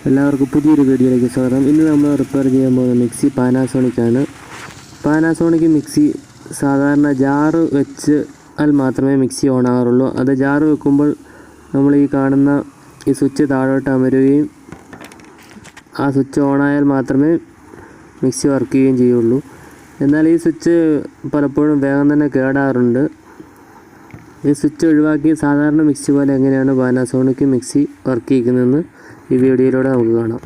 എല്ലാവർക്കും പുതിയൊരു വീഡിയോയിലേക്ക് സ്വാഗതം. ഇന്ന് നമ്മൾ റിപ്പയർ ചെയ്യാൻ പോകുന്ന മിക്സി പാനാസോണിക് ആണ്. പാനാസോണിക് മിക്സി സാധാരണ ജാറ് വെച്ചാൽ മാത്രമേ മിക്സി ഓൺ ആകാറുള്ളൂ. അത് ജാറ് വെക്കുമ്പോൾ നമ്മൾ ഈ കാണുന്ന ഈ സ്വിച്ച് താഴോട്ട് അമരുകയും ആ സ്വിച്ച് ഓണായാൽ മാത്രമേ മിക്സി വർക്ക് ചെയ്യുകയും ചെയ്യുള്ളൂ. എന്നാൽ ഈ സ്വിച്ച് പലപ്പോഴും വേഗം തന്നെ കേടാറുണ്ട്. ഈ സ്വിച്ച് ഒഴിവാക്കി സാധാരണ മിക്സി പോലെ എങ്ങനെയാണ് പാനാസോണിക് മിക്സി വർക്ക് ചെയ്യുന്നതെന്ന് ഈ വീഡിയോയിലൂടെ നമുക്ക് കാണാം.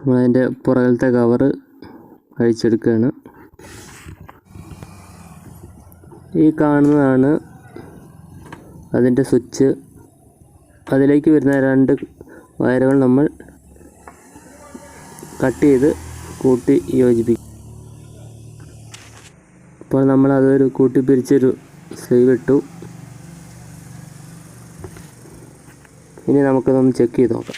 നമ്മളതിൻ്റെ പുറകിലത്തെ കവറ് അഴിച്ചെടുക്കുകയാണ്. ഈ കാണുന്നതാണ് അതിൻ്റെ സ്വിച്ച്. അതിലേക്ക് വരുന്ന 2 വയറുകൾ നമ്മൾ കട്ട് ചെയ്ത് കൂട്ടി യോജിപ്പിക്കും. അപ്പോൾ നമ്മൾ അതൊരു കൂട്ടിപ്പിരിച്ചൊരു സ്ലീവ് ഇട്ടു. ഇനി നമുക്കതൊന്ന് ചെക്ക് ചെയ്ത് നോക്കാം.